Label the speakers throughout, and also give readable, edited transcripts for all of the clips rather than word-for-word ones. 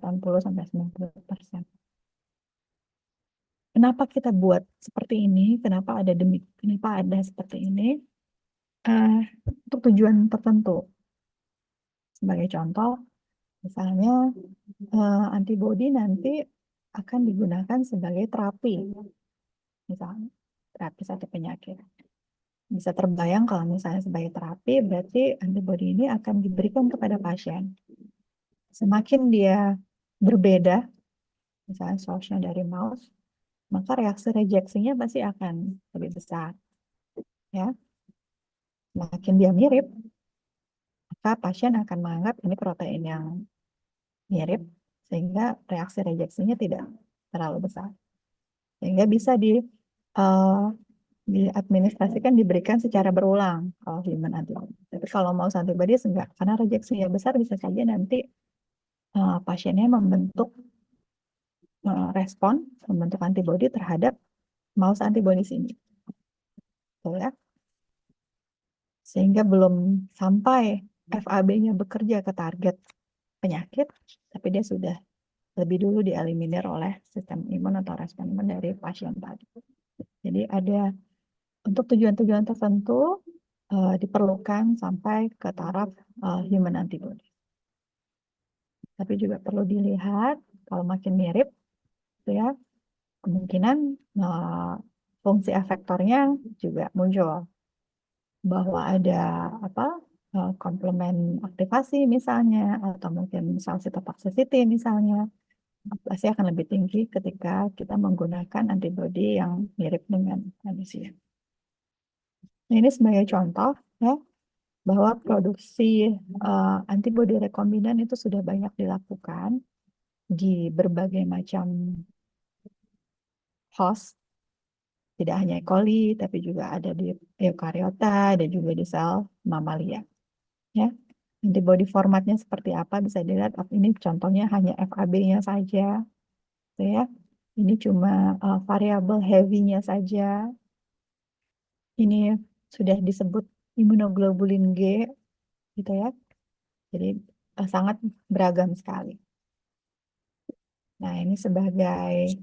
Speaker 1: 80-90%. Kenapa kita buat seperti ini? Kenapa ada seperti ini? Untuk tujuan tertentu. Sebagai contoh, misalnya antibodi nanti akan digunakan sebagai terapi, misalnya terapi satu penyakit. Bisa terbayang kalau misalnya sebagai terapi, berarti antibodi ini akan diberikan kepada pasien. Semakin dia berbeda, misalnya source-nya dari mouse, maka reaksi rejeksinya pasti akan lebih besar. Ya, semakin dia mirip, maka pasien akan menganggap ini protein yang mirip, sehingga reaksi rejeksinya tidak terlalu besar. Sehingga bisa diadministrasikan, diberikan secara berulang kalau human antibody. Tapi kalau mouse antibody enggak, karena rejeksinya besar, bisa saja nanti pasiennya membentuk antibody terhadap mouse antibody ini. Betul ya? Sehingga belum sampai FAB-nya bekerja ke target penyakit, tapi dia sudah lebih dulu dieliminir oleh sistem imun atau respon imun dari pasien tadi. Jadi ada untuk tujuan-tujuan tertentu diperlukan sampai ke taraf human antibody. Tapi juga perlu dilihat kalau makin mirip, ya kemungkinan fungsi efektornya juga muncul, bahwa ada komplement aktivasi misalnya, atau mungkin sel cytotoxicity misalnya, pasti akan lebih tinggi ketika kita menggunakan antibodi yang mirip dengan manusia. Nah, ini sebagai contoh ya, bahwa produksi antibodi rekombinan itu sudah banyak dilakukan di berbagai macam host, tidak hanya E. coli, tapi juga ada di eukariota, dan juga di sel mamalia. Ya, antibody formatnya seperti apa bisa dilihat. Ini contohnya hanya FAB-nya saja, ya. Ini cuma variabel heavy-nya saja. Ini sudah disebut imunoglobulin G, gitu ya. Jadi sangat beragam sekali. Nah, ini sebagai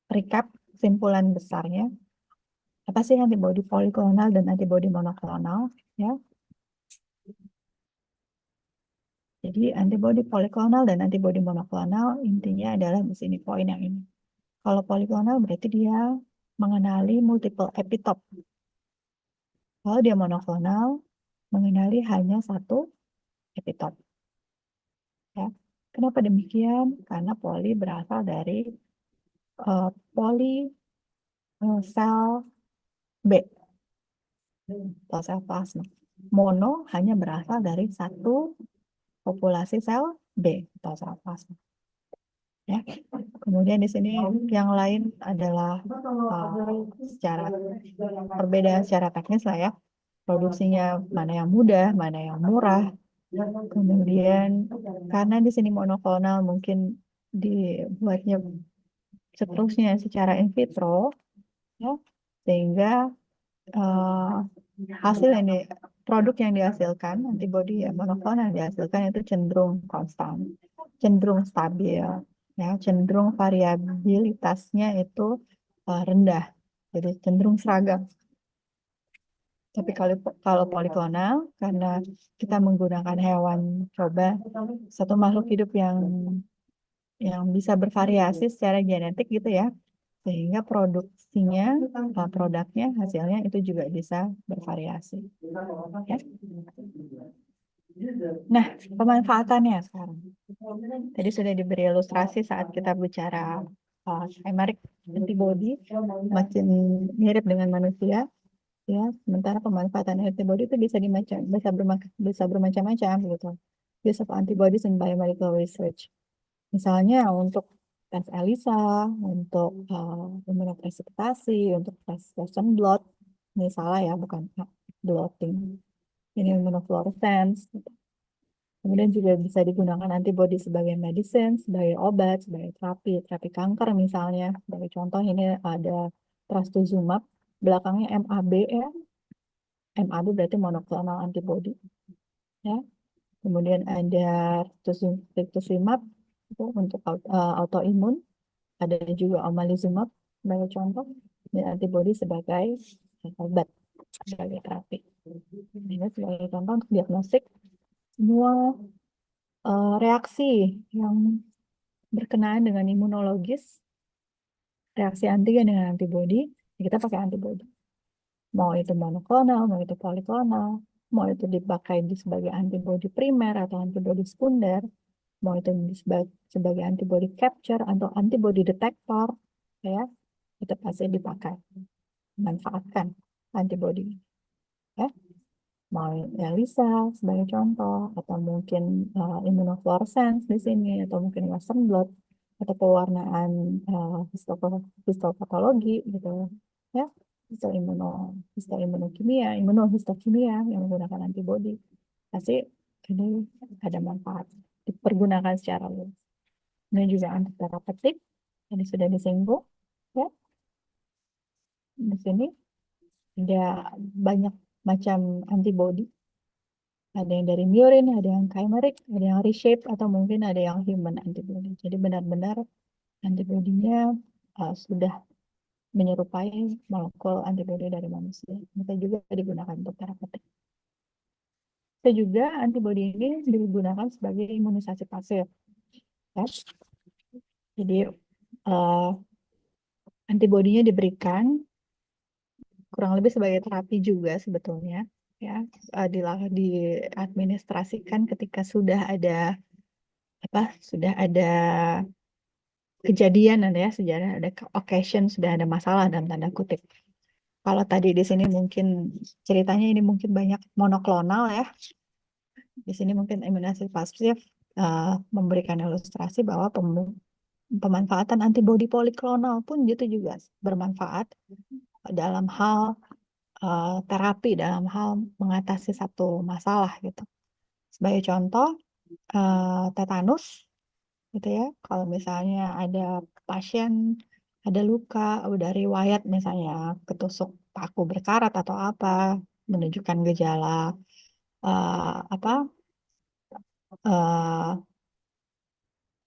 Speaker 1: recap kesimpulan besarnya. Apa sih antibodi poliklonal dan antibodi monoklonal? Ya. Jadi antibodi poliklonal dan antibodi monoklonal intinya adalah di sini poin yang ini. Kalau poliklonal berarti dia mengenali multiple epitope. Kalau dia monoklonal mengenali hanya satu epitope. Ya. Kenapa demikian? Karena poli berasal dari poli sel B atau sel plasma. Mono hanya berasal dari satu populasi sel B atau sel plasma. Ya. Kemudian di sini yang lain adalah secara perbedaan secara teknis lah ya. Produksinya mana yang mudah, mana yang murah. Kemudian karena di sini monoklonal mungkin dibuatnya seterusnya secara in vitro, ya, sehingga produk yang dihasilkan, antibodi monoklonal yang dihasilkan itu cenderung konstan, cenderung stabil, ya, cenderung variabilitasnya itu rendah, jadi cenderung seragam. Tapi kalau poliklonal, karena kita menggunakan hewan coba, satu makhluk hidup yang bisa bervariasi secara genetik gitu ya, sehingga produknya, hasilnya itu juga bisa bervariasi. Ya. Nah, pemanfaatannya sekarang. Tadi sudah diberi ilustrasi saat kita bicara chimeric antibody, makin mirip dengan manusia. Ya, sementara pemanfaatan antibody itu bisa bermacam-macam gitu. Use of antibodies in biomedical research. Misalnya untuk tes ELISA, untuk imunopresipitasi, untuk tes Western blot. Ini salah ya, bukan blotting. Ini immunofluorescence. Kemudian juga bisa digunakan antibody sebagai medicine, sebagai obat, sebagai terapi kanker misalnya. Sebagai contoh ini ada trastuzumab, belakangnya MAB ya. MAB berarti monoklonal antibody. ya. Kemudian ada rituximab itu untuk autoimun, ada juga omalizumab sebagai contoh, dan antibodi sebagai obat, sebagai terapi. Ini sebagai contoh untuk diagnostik semua reaksi yang berkenaan dengan imunologis, reaksi antigen dengan antibodi, kita pakai antibodi. Mau itu monoklonal, mau itu poliklonal, mau itu dipakai sebagai antibodi primer atau antibodi sekunder, mau itu sebagai antibody capture atau antibody detector, ya, itu pasti dipakai, manfaatkan antibody, ya. Mau ELISA sebagai contoh, atau mungkin immunofluorescence di sini, atau mungkin Western blot, atau pewarnaan histopatologi gitu, ya, histoimmunokimia, imunohistokimia yang menggunakan antibody, pasti ini ada manfaat, dipergunakan secara luas. Ini juga antiterapeutik, tadi sudah disinggung, ya. Di sini ada banyak macam antibody. Ada yang dari murine, ada yang chimeric, ada yang reshape, atau mungkin ada yang human antibody. Jadi benar-benar antibodinya sudah menyerupai molekul antibody dari manusia. Bisa juga digunakan untuk terapeutik. Bisa juga antibody ini digunakan sebagai imunisasi pasif, ya. Jadi antibodinya diberikan kurang lebih sebagai terapi juga sebetulnya, ya, diadministrasikan ketika sudah ada kejadian, ya, sejarah ada occasion, sudah ada masalah dalam tanda kutip. Kalau tadi di sini mungkin ceritanya ini mungkin banyak monoklonal, ya. Di sini mungkin imunisasi pasif memberikan ilustrasi bahwa pemanfaatan antibodi poliklonal pun itu juga bermanfaat dalam hal terapi, dalam hal mengatasi satu masalah gitu. Sebagai contoh, tetanus, gitu ya. Kalau misalnya ada pasien ada luka, udah riwayat misalnya ketusuk paku berkarat atau apa, menunjukkan gejala apa eh,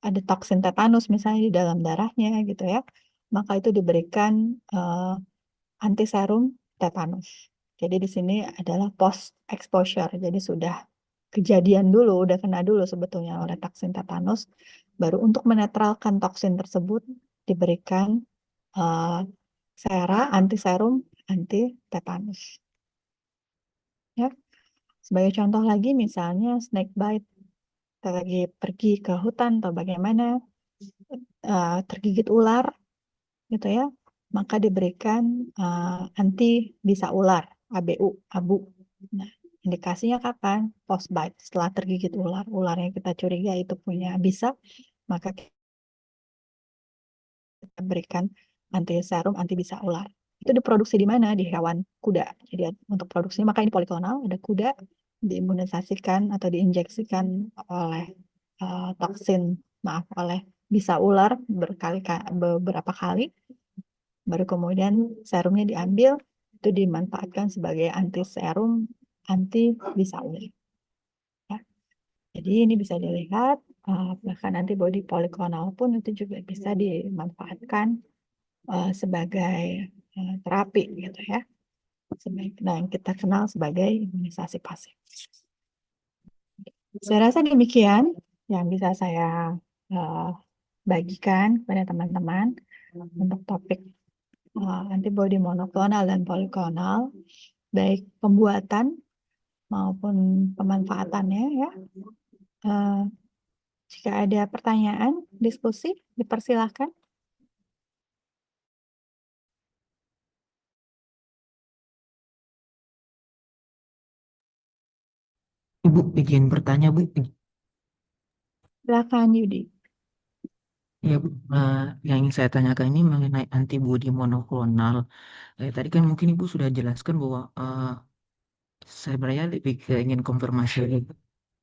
Speaker 1: ada toksin tetanus misalnya di dalam darahnya gitu ya, maka itu diberikan anti serum tetanus. Jadi di sini adalah post exposure. Jadi sudah kejadian dulu, udah kena dulu sebetulnya oleh toksin tetanus, baru untuk menetralkan toksin tersebut diberikan uh, anti serum anti tetanus. Ya, sebagai contoh lagi misalnya snake bite, kita lagi pergi ke hutan atau bagaimana, tergigit ular gitu ya, maka diberikan anti bisa ular, ABU, ABU. Nah, indikasinya kapan? Post bite, setelah tergigit ular, ularnya kita curiga itu punya bisa, maka kita berikan anti serum anti bisa ular. Itu diproduksi di mana? Di hewan kuda. Jadi untuk produksinya maka ini poliklonal, ada kuda diimunisasikan atau diinjeksikan oleh toksin, maaf, oleh bisa ular beberapa kali, baru kemudian serumnya diambil, itu dimanfaatkan sebagai anti serum anti bisa ular, ya. Jadi ini bisa dilihat bahkan antibodi poliklonal pun itu juga bisa dimanfaatkan sebagai terapi gitu ya. Nah, yang kita kenal sebagai imunisasi pasif. Saya rasa demikian yang bisa saya uh, bagikan kepada teman-teman untuk topik antibodi monoklonal dan poliklonal, baik pembuatan maupun pemanfaatannya, ya. Eh, Jika ada pertanyaan, diskusi, dipersilahkan.
Speaker 2: Ibu, izin bertanya, Bu.
Speaker 1: Silakan Yudi.
Speaker 2: Ya, Bu. Yang ingin saya tanyakan ini mengenai antibodi monoklonal. Tadi kan mungkin Ibu sudah jelaskan bahwa saya sebenarnya lebih ke ingin konfirmasi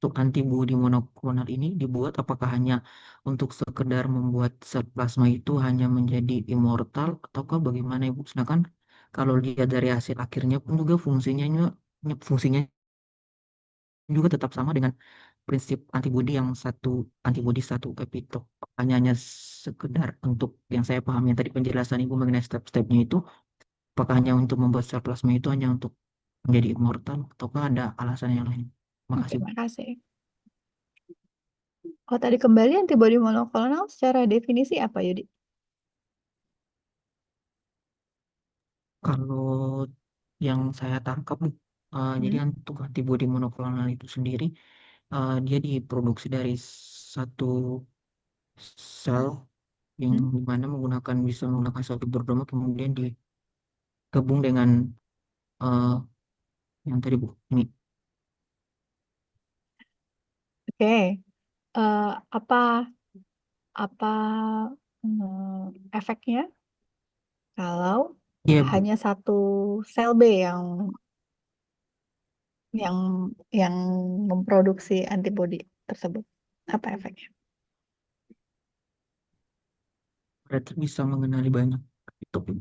Speaker 2: untuk antibodi monoklonal ini dibuat apakah hanya untuk sekedar membuat sel plasma itu hanya menjadi immortal ataukah bagaimana, Ibu? Sedangkan kalau lihat dari hasil akhirnya pun juga fungsinya juga tetap sama dengan prinsip antibodi yang antibodi satu epitope. Hanya sekedar untuk yang saya pahami tadi penjelasan Ibu mengenai step-stepnya itu, apakah hanya untuk membuat sel plasma itu hanya untuk menjadi immortal, ataukah ada alasan yang lain?
Speaker 1: Oke,
Speaker 2: Makasih, Bu.
Speaker 1: makasih. Oh, tadi kembali antibodi monoklonal secara definisi apa, Yudi?
Speaker 2: Kalau yang saya tangkap, Bu, jadi
Speaker 1: Hmm?
Speaker 2: untuk antibodi monoklonal itu sendiri, dia diproduksi dari satu sel yang
Speaker 1: Hmm?
Speaker 2: dimana bisa menggunakan sel hibridoma kemudian digabung dengan eh, yang tadi Bu ini.
Speaker 1: Oke. Apa apa efeknya kalau
Speaker 2: Iya Bu,
Speaker 1: hanya satu sel B yang yang memproduksi antibodi tersebut? Apa efeknya?
Speaker 2: berarti bisa mengenali banyak epitop Bu.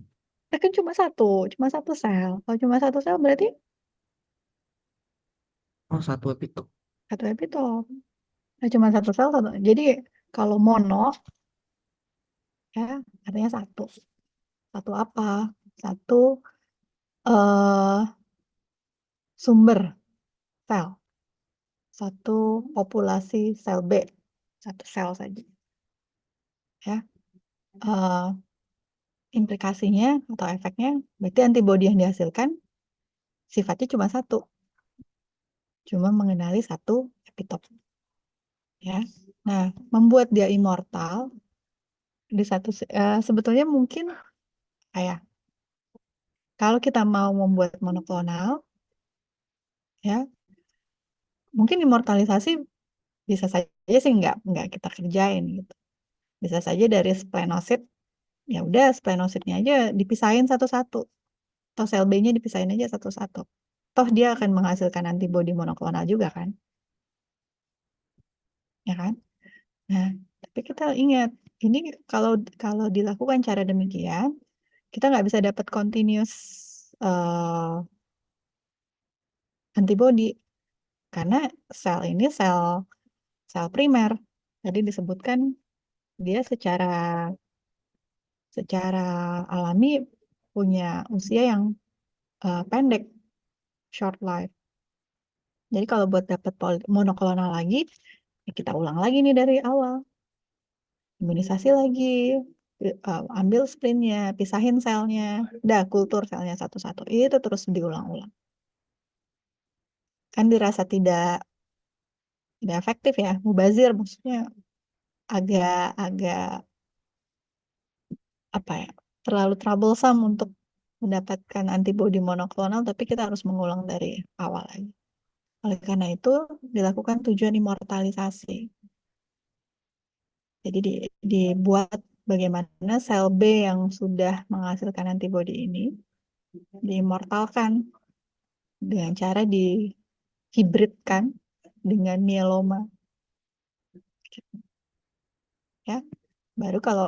Speaker 1: Kan cuma satu sel. Kalau cuma satu sel berarti
Speaker 2: Oh, satu epitop.
Speaker 1: satu epitop. Nah, cuma satu sel satu. Jadi kalau mono ya artinya satu. Satu apa? Satu eh sumber sel. Satu populasi sel B. Satu sel saja. Ya. Eh, implikasinya atau efeknya berarti antibodi yang dihasilkan sifatnya cuma satu. Cuma mengenali satu epitop. Ya. Nah, membuat dia immortal di sebetulnya mungkin kayak kalau kita mau membuat monoklonal ya mungkin immortalisasi bisa saja sih nggak kita kerjain gitu. Bisa saja dari splenosit ya udah splenositnya aja dipisahin satu-satu atau sel B-nya dipisahin aja satu-satu. Toh dia akan menghasilkan antibodi monoklonal juga kan, ya kan? Nah, tapi kita ingat ini kalau kalau dilakukan cara demikian kita nggak bisa dapat continuous antibodi karena sel ini sel sel primer. Tadi disebutkan dia secara secara alami punya usia yang pendek, short life. Jadi kalau buat dapat monoklonal lagi, ya kita ulang lagi nih dari awal. Imunisasi lagi, ambil splinnya, pisahin selnya, udah kultur selnya satu-satu. Itu terus diulang-ulang. Kan dirasa tidak efektif ya, mubazir maksudnya agak-agak apa ya, terlalu troublesome untuk mendapatkan antibodi monoklonal, tapi kita harus mengulang dari awal lagi. Oleh karena itu, dilakukan tujuan immortalisasi. Jadi dibuat bagaimana sel B yang sudah menghasilkan antibodi ini diimmortalkan dengan cara dihibridkan dengan mieloma. Ya, baru kalau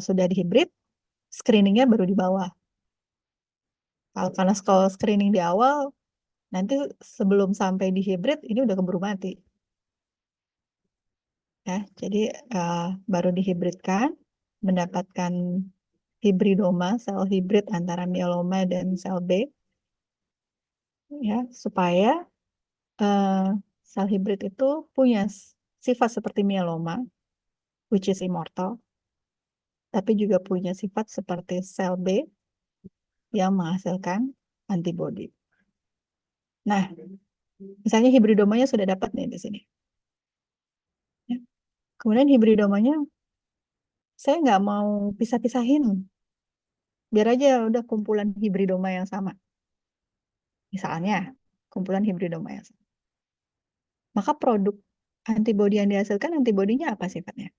Speaker 1: sudah dihibrid, screeningnya baru di bawah. Kalau screening di awal, nanti sebelum sampai di hibrid ini udah keburu mati. Ya, jadi eh, baru dihibridkan, mendapatkan hibridoma, sel hibrid antara mieloma dan sel B, ya, supaya eh, sel hibrid itu punya sifat seperti mieloma, which is immortal, tapi juga punya sifat seperti sel B yang menghasilkan antibodi. Nah, misalnya hibridomanya sudah dapat nih di sini. Ya. Kemudian hibridomanya saya nggak mau pisah-pisahin, biar aja udah kumpulan hibridoma yang sama. Misalnya, kumpulan hibridoma yang sama. Maka produk antibodi yang dihasilkan antibodinya apa sifatnya?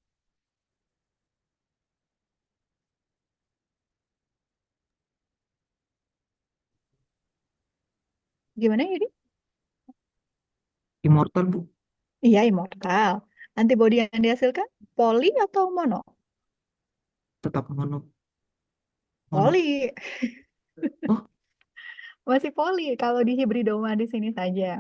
Speaker 1: Gimana Yudi?
Speaker 2: Immortal Bu,
Speaker 1: Iya, immortal. Antibodi yang dihasilkan poli atau mono?
Speaker 2: tetap mono.
Speaker 1: Poli.
Speaker 2: Oh,
Speaker 1: Masih poli kalau di hibridoma di sini saja.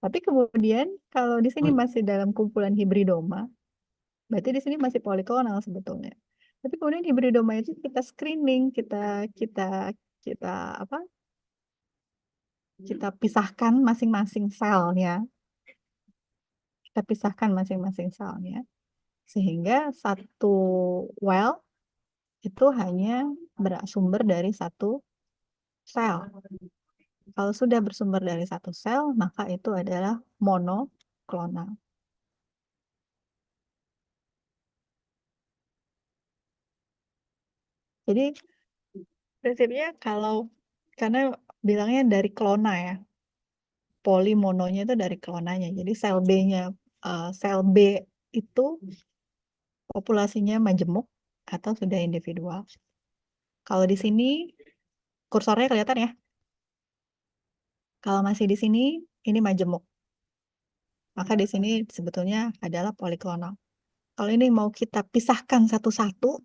Speaker 1: Tapi kemudian kalau di sini
Speaker 2: Oh,
Speaker 1: masih dalam kumpulan hibridoma, berarti di sini masih poliklonal sebetulnya. Tapi kemudian hibridoma itu kita screening, kita kita kita apa? Kita pisahkan masing-masing selnya, kita pisahkan masing-masing selnya, sehingga satu well itu hanya bersumber dari satu sel. Kalau sudah bersumber dari satu sel, maka itu adalah monoklonal. Jadi prinsipnya kalau karena bilangnya dari klona ya, polimononya itu dari klonanya. Jadi sel B-nya, sel B itu populasinya majemuk atau sudah individual. Kalau di sini kursornya kelihatan ya. Kalau masih di sini, ini majemuk. Maka di sini sebetulnya adalah poliklonal. Kalau ini mau kita pisahkan satu-satu,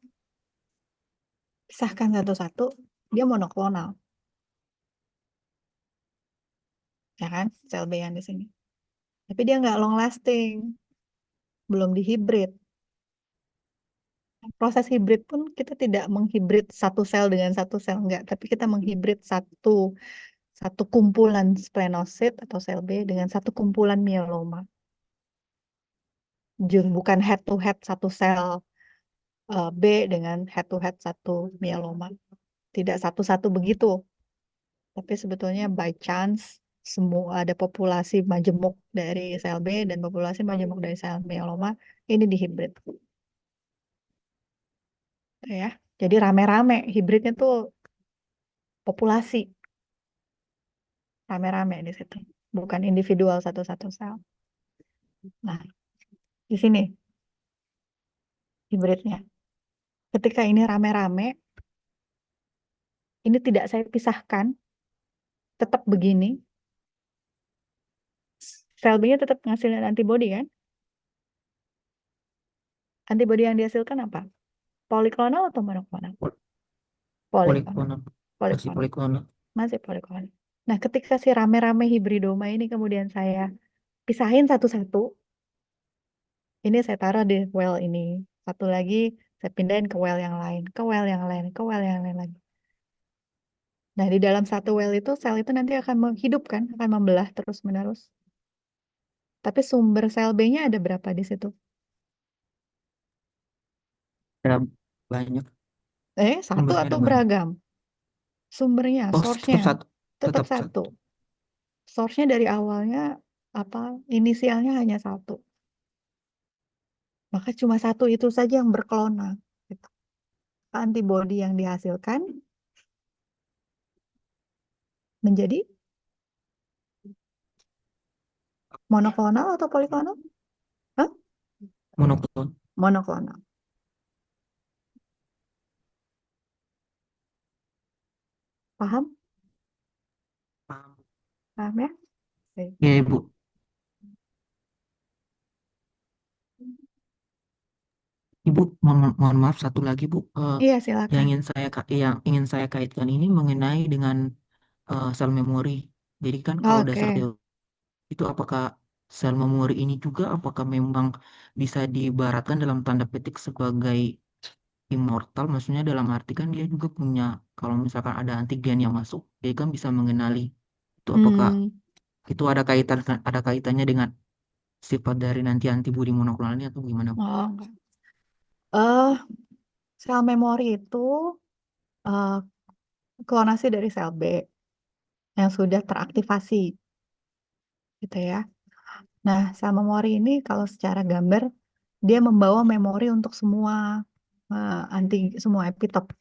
Speaker 1: dia monoklonal, ya kan? Sel B yang di sini. Tapi dia nggak long lasting, belum dihibrid. Proses hibrid pun kita tidak menghibrid satu sel dengan satu sel, enggak. Tapi kita menghibrid satu satu kumpulan splenosit atau sel B dengan satu kumpulan mieloma. Bukan head to head satu sel B dengan head to head satu mieloma. Tidak satu-satu begitu. Tapi sebetulnya by chance semua ada populasi majemuk dari sel B dan populasi majemuk dari sel mieloma ini dihibrid. Ya. Jadi rame-rame hibridnya tuh populasi rame-rame di situ. Bukan individual satu-satu sel. Nah, di sini hibridnya. Ketika ini rame-rame, ini tidak saya pisahkan, tetap begini. Sel B-nya tetap menghasilkan antibodi kan? Antibodi yang dihasilkan apa? Poliklonal atau monoklonal?
Speaker 2: pol-
Speaker 1: Poliklonal.
Speaker 2: poliklonal, masih
Speaker 1: Poliklonal.
Speaker 2: poliklonal.
Speaker 1: Masih poliklonal. Nah, ketika si rame-rame hibridoma ini kemudian saya pisahin satu-satu, ini saya taruh di well ini. Satu lagi saya pindahin ke well yang lain, ke well yang lain, ke well yang lain lagi. Nah, di dalam satu well itu sel itu nanti akan hidup kan, akan membelah terus-menerus. Tapi sumber sel B-nya ada berapa di situ?
Speaker 2: Ada banyak
Speaker 1: Satu
Speaker 2: sumbernya,
Speaker 1: atau
Speaker 2: ada banyak.
Speaker 1: beragam? Sumbernya,
Speaker 2: Oh,
Speaker 1: source-nya
Speaker 2: tetap satu,
Speaker 1: tetap
Speaker 2: tetap
Speaker 1: satu.
Speaker 2: satu.
Speaker 1: Source-nya dari awalnya apa? Inisialnya hanya satu. Maka cuma satu itu saja yang berkelona. Gitu. Antibodi yang dihasilkan menjadi monoklonal atau poliklonal? Hah?
Speaker 2: Monoklon.
Speaker 1: Monoklonal. Paham?
Speaker 2: Paham.
Speaker 1: Paham ya? Oke.
Speaker 2: Ya, Ibu. Ibu, mohon maaf satu lagi, Bu.
Speaker 1: Iya,
Speaker 2: Yang
Speaker 1: silakan.
Speaker 2: ingin saya kaitkan ini mengenai dengan sel memori. Jadi kan kalau dasar
Speaker 1: Oke.
Speaker 2: teori itu apakah sel memori ini juga apakah memang bisa diibaratkan dalam tanda petik sebagai immortal? Maksudnya dalam arti kan dia juga punya kalau misalkan ada antigen yang masuk, dia kan bisa mengenali itu apakah
Speaker 1: Hmm.
Speaker 2: itu ada kaitannya dengan sifat dari nanti antibodi monoklonal ini atau gimana, Bu?
Speaker 1: Oh, enggak. Eh, sel memori itu eh, klonasi dari sel B yang sudah teraktivasi, gitu ya. Nah, sel memori ini kalau secara gambar dia membawa memori untuk semua semua epitop.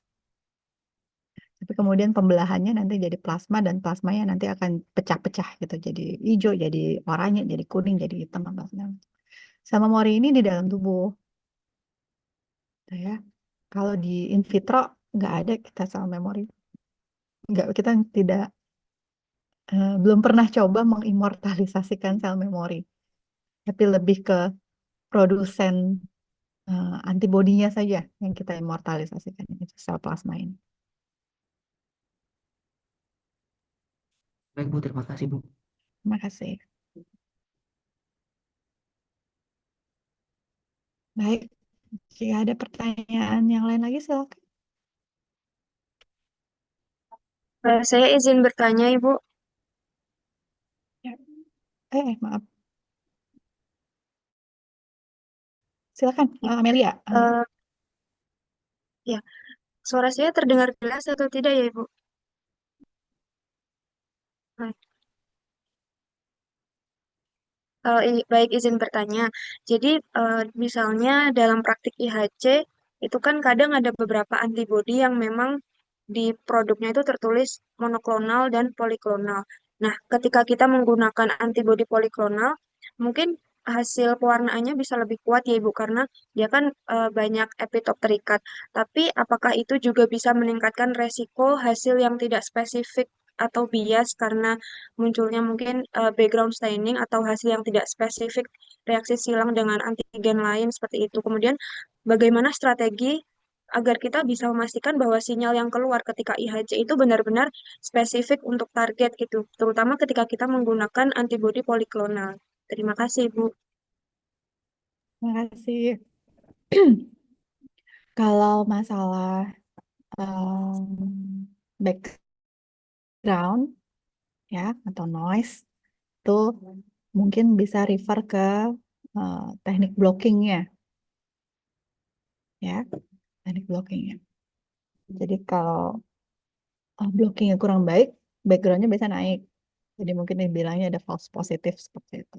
Speaker 1: Tapi kemudian pembelahannya nanti jadi plasma dan plasmanya nanti akan pecah-pecah gitu. Jadi hijau, jadi oranye, jadi kuning, jadi hitam apa segala macam. Sel memori ini di dalam tubuh, gitu ya. Kalau di in vitro nggak ada kita sel memori. Nggak, kita tidak belum pernah coba mengimortalisasikan sel memori. Tapi lebih ke produsen antibodinya saja yang kita immortalisasikan itu sel plasma ini.
Speaker 2: Baik, Bu, terima kasih, Bu.
Speaker 1: Terima kasih. Baik, jika ada pertanyaan yang lain lagi silakan.
Speaker 3: Saya izin bertanya, Ibu.
Speaker 1: Ya. Maaf, silakan
Speaker 3: Ya,
Speaker 1: Amelia.
Speaker 3: eh, ya, suara saya terdengar jelas atau tidak ya, Ibu? Baik, baik izin bertanya. Jadi, misalnya dalam praktik IHC, itu kan kadang ada beberapa antibodi yang memang di produknya itu tertulis monoklonal dan poliklonal. Nah, ketika kita menggunakan antibodi poliklonal, mungkin hasil pewarnaannya bisa lebih kuat ya Ibu, karena dia kan banyak epitop terikat. Tapi apakah itu juga bisa meningkatkan resiko hasil yang tidak spesifik atau bias karena munculnya mungkin background staining atau hasil yang tidak spesifik reaksi silang dengan antigen lain seperti itu. Kemudian bagaimana strategi agar kita bisa memastikan bahwa sinyal yang keluar ketika IHC itu benar-benar spesifik untuk target gitu, terutama ketika kita menggunakan antibodi poliklonal. Terima kasih, Bu.
Speaker 1: Terima kasih. Kalau masalah background ya atau noise itu mungkin bisa refer ke teknik blockingnya ya, teknik blockingnya. Jadi kalau blockingnya kurang baik, backgroundnya bisa naik. Jadi mungkin dibilangnya ada false positif seperti itu.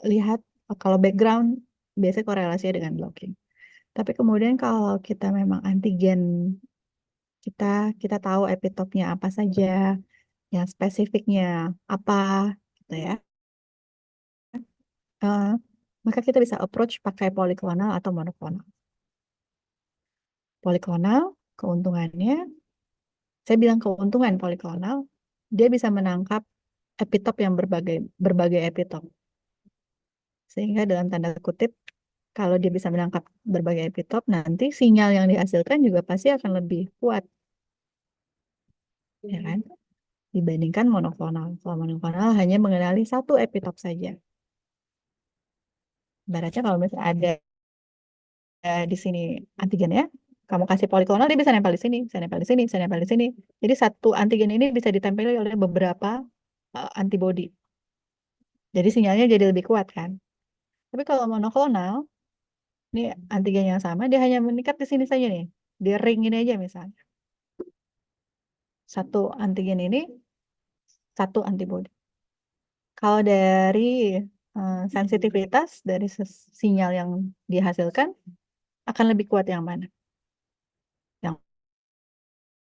Speaker 1: Lihat kalau background biasanya korelasinya dengan blocking. Tapi kemudian kalau kita memang antigen kita kita tahu epitopnya apa saja, yang spesifiknya apa, gitu ya. eh, Maka kita bisa approach pakai poliklonal atau monoklonal. Poliklonal, keuntungannya, saya bilang keuntungan poliklonal, dia bisa menangkap epitop yang berbagai berbagai epitop. Sehingga dalam tanda kutip, kalau dia bisa menangkap berbagai epitop, nanti sinyal yang dihasilkan juga pasti akan lebih kuat, ya kan? Dibandingkan monoklonal. Kalau monoklonal hanya mengenali satu epitop saja. Ibaratnya kalau misalnya ada di sini antigennya, kamu kasih poliklonal, dia bisa nempel di sini, bisa nempel di sini, bisa nempel di sini. Jadi satu antigen ini bisa ditempeli oleh beberapa antibodi. Jadi sinyalnya jadi lebih kuat kan. Tapi kalau monoklonal, ini antigen yang sama, dia hanya mengikat di sini saja nih. Di ring ini aja misalnya. Satu antigen ini, satu antibodi. Kalau dari sensitivitas, dari sinyal yang dihasilkan, akan lebih kuat yang mana? Yang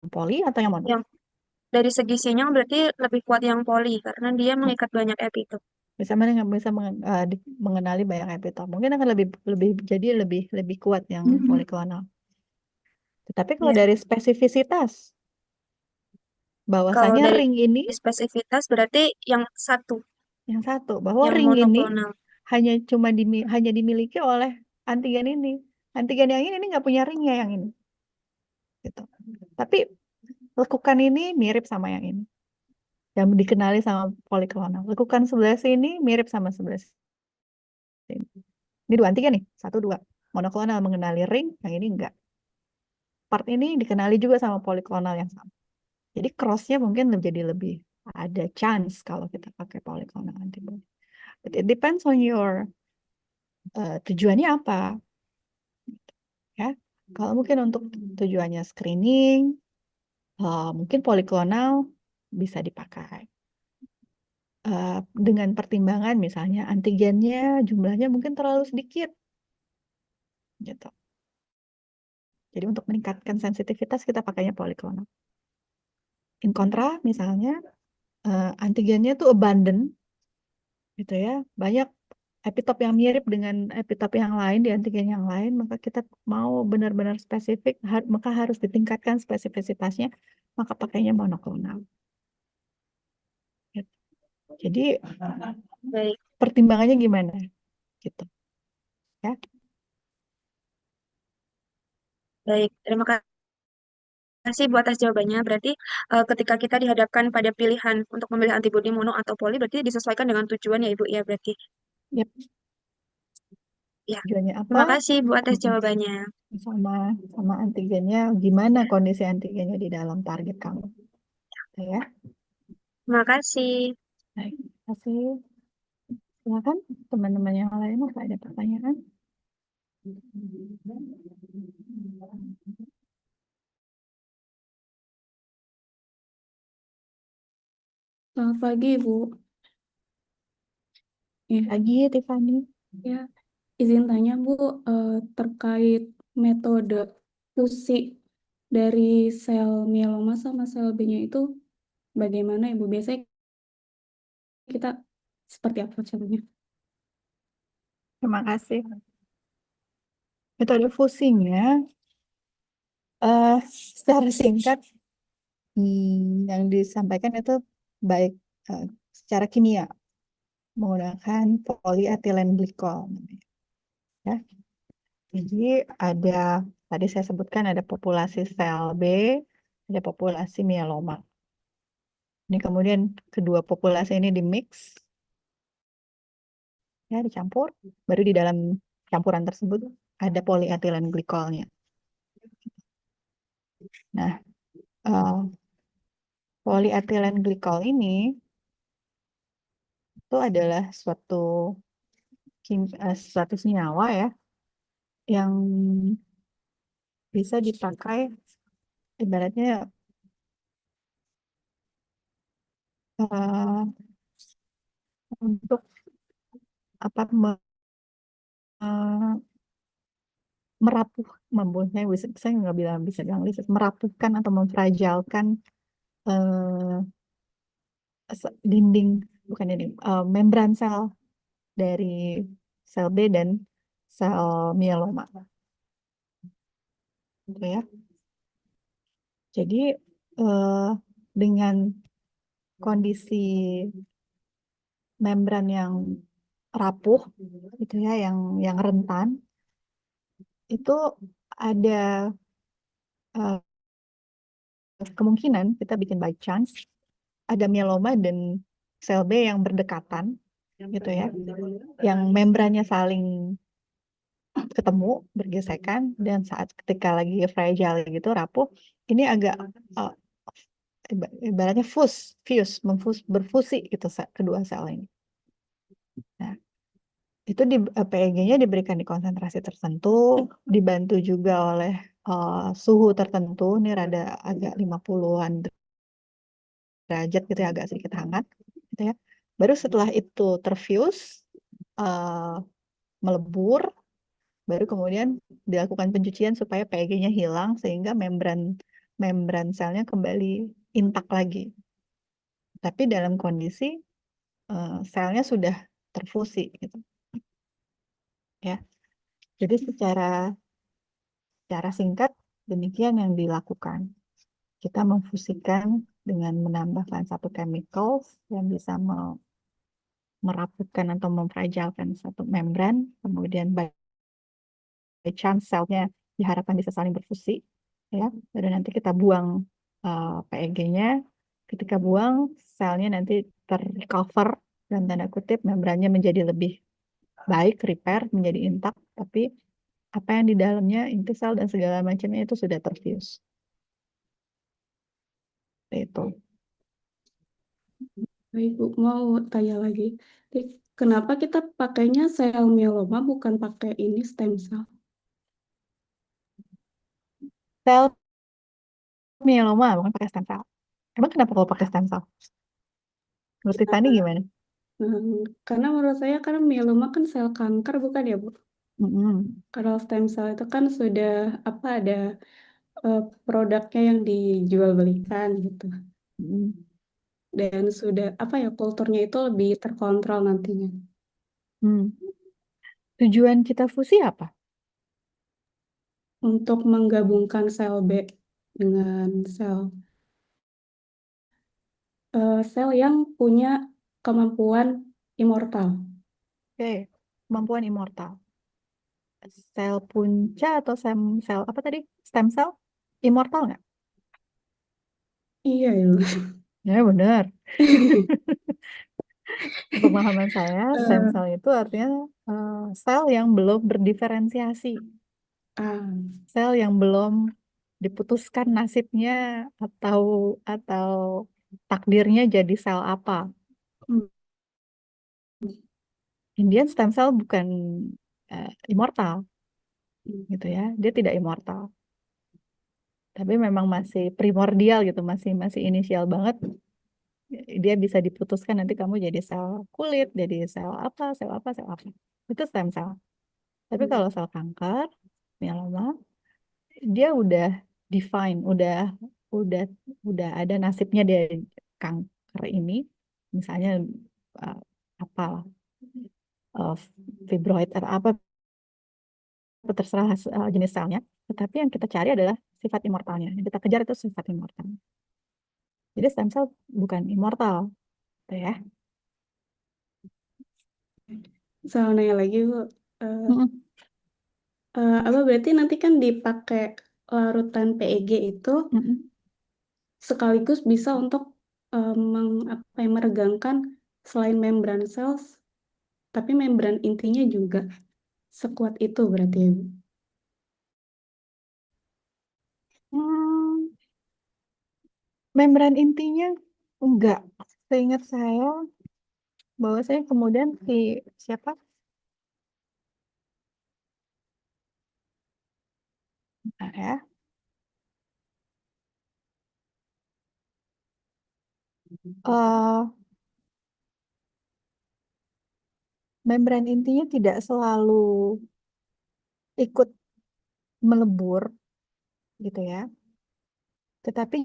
Speaker 1: poli atau yang mono?
Speaker 3: Yang dari segi sinyal berarti lebih kuat yang poli karena dia mengikat banyak epitop.
Speaker 1: Mengenali banyak epitop. Mungkin akan lebih lebih jadi lebih lebih kuat yang poliklonal. Tetapi kalau
Speaker 3: Ya.
Speaker 1: dari spesifisitas,
Speaker 3: Kalau
Speaker 1: bahwasanya
Speaker 3: dari
Speaker 1: ring ini
Speaker 3: spesifitas berarti yang satu,
Speaker 1: yang satu, bahwa
Speaker 3: yang
Speaker 1: ring ini
Speaker 3: monoklonal.
Speaker 1: hanya dimiliki oleh antigen ini. Antigen yang ini nggak punya ringnya yang ini, gitu. Tapi lekukan ini mirip sama yang ini, yang dikenali sama poliklonal. Lekukan sebelah sini mirip sama sebelah sini. Ini dua antigen nih, satu dua. Monoklonal mengenali ring, yang ini enggak. Part ini dikenali juga sama poliklonal yang sama. Jadi crossnya mungkin jadi lebih ada chance kalau kita pakai poliklonal antibody. But it depends on your tujuannya apa, ya. Kalau mungkin untuk tujuannya screening, mungkin poliklonal bisa dipakai. Dengan pertimbangan misalnya antigennya jumlahnya mungkin terlalu sedikit, gitu. Jadi untuk meningkatkan sensitivitas kita pakainya poliklonal. In kontra, misalnya antigennya tuh abundant, gitu ya, banyak epitop yang mirip dengan epitop yang lain di antigen yang lain, maka kita mau benar-benar spesifik, maka harus ditingkatkan spesifisitasnya, maka pakainya monoklonal. Gitu. Jadi
Speaker 3: Baik,
Speaker 1: pertimbangannya gimana, gitu ya?
Speaker 3: baik. Terima kasih Bu atas jawabannya. Berarti ketika kita dihadapkan pada pilihan untuk memilih antibodi mono atau poli, berarti disesuaikan dengan tujuan ya Ibu ya berarti.
Speaker 1: Yep.
Speaker 3: Ya,
Speaker 1: Tujuannya apa?
Speaker 3: terima kasih Bu atas
Speaker 1: Mm-mm.
Speaker 3: jawabannya.
Speaker 1: Sama sama antigennya, gimana kondisi antigennya di dalam target kamu. Gitu ya.
Speaker 3: Terima kasih.
Speaker 1: Baik, terima kasih. Silakan teman-teman yang lain apa ada pertanyaan?
Speaker 4: Selamat pagi, Bu. Ya,
Speaker 1: Lagi Tiffany.
Speaker 4: ya, izin tanya, Bu, terkait metode fusi dari sel mieloma sama sel B-nya itu bagaimana, Ibu? Biasanya kita seperti apa caranya?
Speaker 1: Terima kasih. Metode fusinya secara singkat yang disampaikan itu baik eh, secara kimia menggunakan polyethylene glycol namanya, ya. Jadi ada tadi saya sebutkan ada populasi sel B, ada populasi mieloma. Ini kemudian kedua populasi ini dimix, ya dicampur, baru di dalam campuran tersebut ada polyethylene glycolnya. Nah, eh, polyethylene glycol ini itu adalah suatu senyawa ya yang bisa dipakai ibaratnya eh, untuk apa eh, merapuh saya nggak bisa bilang merapuhkan atau memfragilkan eh, dinding bukan dinding membran sel dari sel B dan sel mieloma gitu ya. Jadi eh, dengan kondisi membran yang rapuh gitu ya, yang rentan, itu ada eh, kemungkinan kita bikin by chance ada mieloma dan sel B yang berdekatan gitu ya, yang membrannya saling ketemu bergesekan dan saat ketika lagi fragile gitu rapuh, ini agak eh, ibaratnya berfusi gitu kedua sel ini. Nah, itu PEG-nya diberikan di konsentrasi tertentu, dibantu juga oleh suhu tertentu, ini rada agak 50-an derajat gitu ya, agak sedikit hangat gitu ya. Baru setelah itu terfuse, eh, melebur, baru kemudian dilakukan pencucian supaya PEG-nya hilang sehingga membran membran selnya kembali intak lagi. Tapi dalam kondisi selnya sudah terfusi gitu ya. Jadi secara singkat demikian yang dilakukan. Kita memfusikan dengan menambahkan satu chemical yang bisa merapuhkan atau memfragilkan satu membran, kemudian by chance selnya diharapkan bisa saling berfusi, ya. Baru nanti kita buang PEG-nya. Ketika buang, selnya nanti terrecover dan tanda kutip membrannya menjadi lebih baik, repair, menjadi intak, tapi apa yang di dalamnya, inti sel dan segala macamnya itu sudah terfuse. Itu.
Speaker 4: Baik, Bu, mau tanya lagi. Jadi, kenapa kita pakainya sel mieloma bukan pakai ini stem cell?
Speaker 1: Sel mieloma bukan pakai stem cell. Emang kenapa kalau pakai stem cell? Menurut Tiffany gimana?
Speaker 4: Karena menurut saya karena mieloma kan sel kanker bukan ya, Bu?
Speaker 1: Mm-mm.
Speaker 4: Kalau stem cell itu kan sudah apa ada produknya yang dijual belikan gitu.
Speaker 1: Mm-mm.
Speaker 4: Dan sudah apa ya kulturnya itu lebih terkontrol nantinya.
Speaker 1: Hmm. Tujuan kita fusi apa?
Speaker 4: Untuk menggabungkan sel B dengan sel yang punya kemampuan immortal.
Speaker 1: Oke, kemampuan immortal. Sel punca atau sel apa tadi? Stem cell? Immortal nggak?
Speaker 4: Iya, ya.
Speaker 1: Ya benar. Pemahaman saya, stem cell itu artinya sel yang belum berdiferensiasi,
Speaker 4: Ah,
Speaker 1: sel yang belum diputuskan nasibnya atau atau takdirnya jadi sel apa.
Speaker 4: hmm,
Speaker 1: Indian stem cell bukan immortal, gitu ya. Dia tidak immortal, tapi memang masih primordial gitu, masih masih inisial banget. Dia bisa diputuskan nanti kamu jadi sel kulit, jadi sel apa, sel apa, sel apa. Itu stem cell. Tapi kalau sel kanker, mieloma, dia udah define, udah udah ada nasibnya dari kanker ini. Misalnya uh, apa uh, fibroid atau apa terserah jenis selnya. Tetapi yang kita cari adalah sifat immortalnya. Yang kita kejar itu sifat immortal. Jadi stem cell bukan immortal, gitu ya.
Speaker 4: saya mau nanya lagi Bu. Eh,
Speaker 1: Mm-mm.
Speaker 4: apa berarti nanti kan dipakai larutan PEG itu
Speaker 1: Mm-mm.
Speaker 4: sekaligus bisa untuk meregangkan selain membran sel, tapi membran intinya juga sekuat itu berarti ya, Bu?
Speaker 1: Hmm, membran intinya enggak. Seingat saya bahwa saya kemudian siapa ya eh, membran intinya tidak selalu ikut melebur gitu ya, tetapi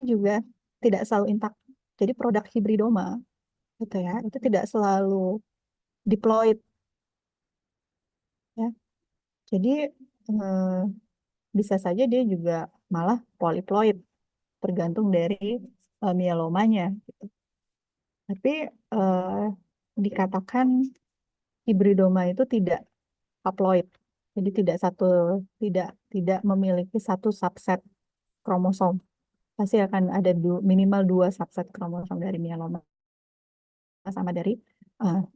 Speaker 1: juga tidak selalu intak. Jadi produk hibridoma gitu ya, itu tidak selalu diploid ya. Jadi eh, bisa saja dia juga malah poliploid, tergantung dari mielomanya gitu. Tapi eh, dikatakan hibridoma itu tidak haploid. Jadi tidak tidak memiliki satu subset kromosom. Pasti akan ada minimal dua subset kromosom dari mieloma sama dari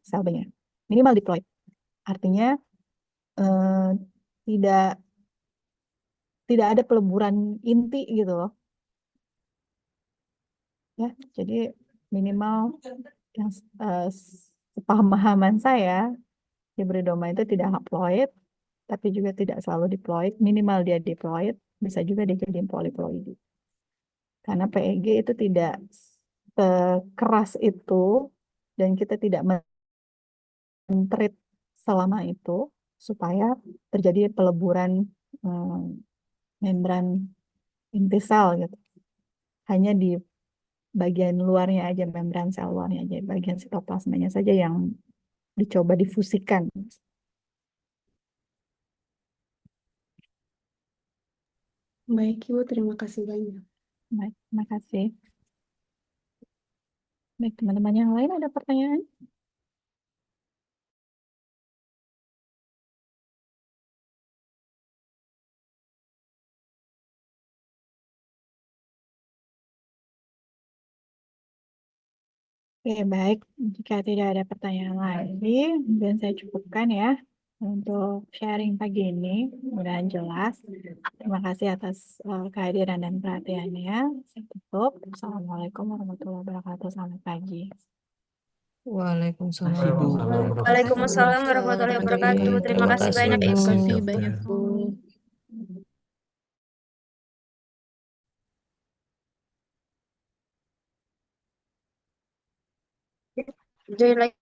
Speaker 1: sel B-nya. Minimal diploid. Artinya eh, tidak tidak ada peleburan inti gitu loh. Ya, jadi minimal yang sepemahaman saya, hibridoma itu tidak haploid, tapi juga tidak selalu diploid. Minimal dia diploid, bisa juga dijadiin poliploidi. Karena PEG itu tidak sekeras itu, dan kita tidak men-treat selama itu supaya terjadi peleburan eh, membran inti sel gitu. Hanya di bagian luarnya aja, membran sel luarnya aja, bagian sitoplasmanya saja yang dicoba difusikan.
Speaker 4: Baik Ibu, terima kasih banyak.
Speaker 1: Baik, terima kasih. Baik, teman-teman yang lain ada pertanyaan? Oke, baik. Jika tidak ada pertanyaan lagi, mungkin saya cukupkan ya untuk sharing pagi ini. Mudah-mudahan jelas. Terima kasih atas kehadiran dan perhatiannya. Saya tutup. Assalamualaikum warahmatullahi wabarakatuh. Selamat pagi.
Speaker 5: Waalaikumsalam
Speaker 2: Masih Bu.
Speaker 5: warahmatullahi wabarakatuh.
Speaker 3: Waalaikumsalam warahmatullahi wabarakatuh. Terima
Speaker 5: Terima
Speaker 3: kasih
Speaker 5: kasih
Speaker 3: banyak
Speaker 5: Bu.
Speaker 3: Ibu.
Speaker 5: Terima
Speaker 6: kasih
Speaker 5: kasih
Speaker 6: banyak,
Speaker 5: Bu.
Speaker 3: Join lagi.